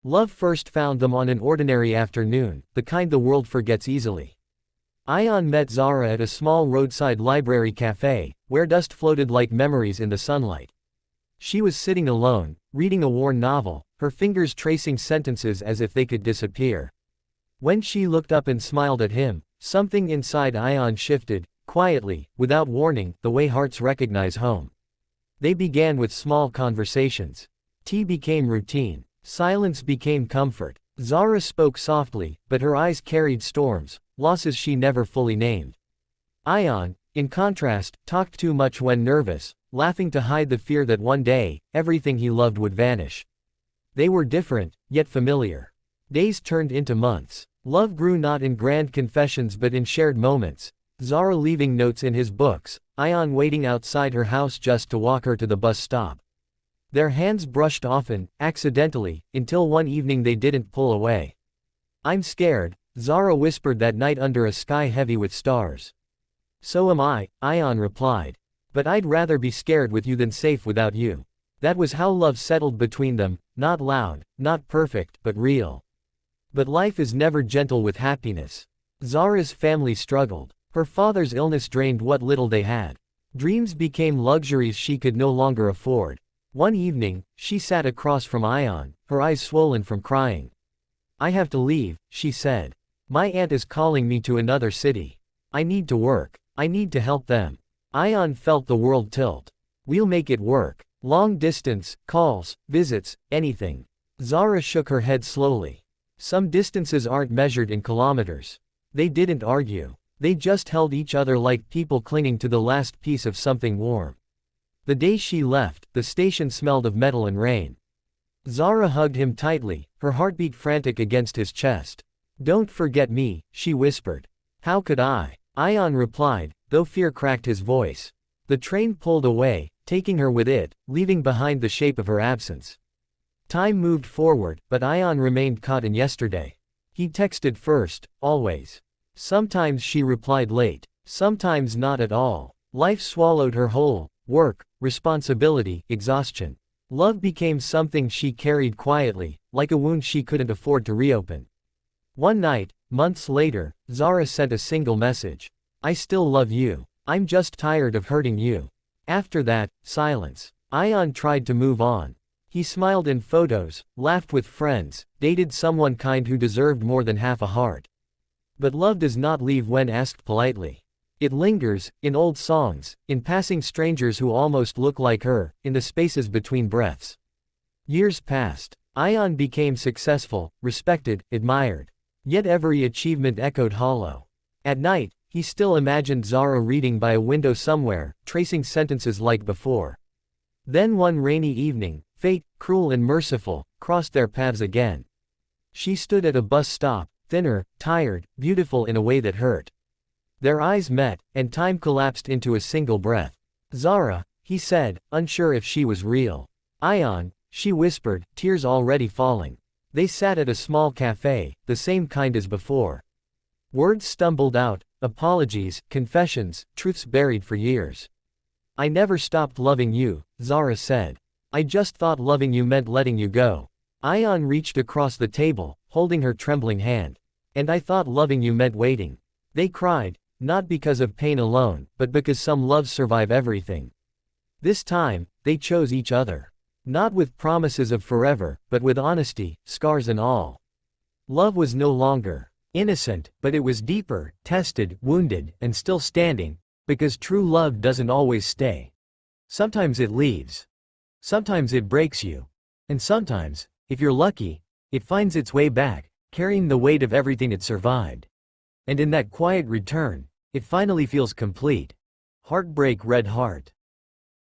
Love first found them on an ordinary afternoon, the kind the world forgets easily. Ion met Zara at a small roadside library cafe, where dust floated like memories in the sunlight. She was sitting alone, reading a worn novel, her fingers tracing sentences as if they could disappear. When she looked up and smiled at him, something inside Ion shifted, quietly, without warning, the way hearts recognize home. They began with small conversations. Tea became routine. Silence became comfort. Zara spoke softly, but her eyes carried storms, losses she never fully named. Ion, in contrast, talked too much when nervous, laughing to hide the fear that one day, everything he loved would vanish. They were different, yet familiar. Days turned into months. Love grew not in grand confessions but in shared moments, Zara leaving notes in his books, Ion waiting outside her house just to walk her to the bus stop. Their hands brushed often, accidentally, until one evening they didn't pull away. "I'm scared," Zara whispered that night under a sky heavy with stars. "So am I," Ion replied. "But I'd rather be scared with you than safe without you." That was how love settled between them, not loud, not perfect, but real. But life is never gentle with happiness. Zara's family struggled. Her father's illness drained what little they had. Dreams became luxuries she could no longer afford. One evening, she sat across from Ion, her eyes swollen from crying. "I have to leave," she said. "My aunt is calling me to another city. I need to work. I need to help them." Ion felt the world tilt. "We'll make it work. Long distance, calls, visits, anything." Zara shook her head slowly. "Some distances aren't measured in kilometers." They didn't argue. They just held each other like people clinging to the last piece of something warm. The day she left, the station smelled of metal and rain. Zara hugged him tightly, her heartbeat frantic against his chest. "Don't forget me," she whispered. "How could I?" Ion replied, though fear cracked his voice. The train pulled away, taking her with it, leaving behind the shape of her absence. Time moved forward, but Ion remained caught in yesterday. He texted first, always. Sometimes she replied late, sometimes not at all. Life swallowed her whole. Work, responsibility, exhaustion. Love became something she carried quietly, like a wound she couldn't afford to reopen. One night, months later, Zara sent a single message. "I still love you. I'm just tired of hurting you." After that, silence. Ion tried to move on. He smiled in photos, laughed with friends, dated someone kind who deserved more than half a heart. But love does not leave when asked politely. It lingers, in old songs, in passing strangers who almost look like her, in the spaces between breaths. Years passed. Ion became successful, respected, admired. Yet every achievement echoed hollow. At night, he still imagined Zara reading by a window somewhere, tracing sentences like before. Then one rainy evening, fate, cruel and merciful, crossed their paths again. She stood at a bus stop, thinner, tired, beautiful in a way that hurt. Their eyes met, and time collapsed into a single breath. "Zara," he said, unsure if she was real. "Ion," she whispered, tears already falling. They sat at a small cafe, the same kind as before. Words stumbled out, apologies, confessions, truths buried for years. "I never stopped loving you," Zara said. "I just thought loving you meant letting you go." Ion reached across the table, holding her trembling hand. "And I thought loving you meant waiting." They cried. Not because of pain alone, but because some loves survive everything. This time, they chose each other. Not with promises of forever, but with honesty, scars and all. Love was no longer innocent, but it was deeper, tested, wounded, and still standing, because true love doesn't always stay. Sometimes it leaves. Sometimes it breaks you. And sometimes, if you're lucky, it finds its way back, carrying the weight of everything it survived. And in that quiet return, it finally feels complete. Heartbreak Red Heart.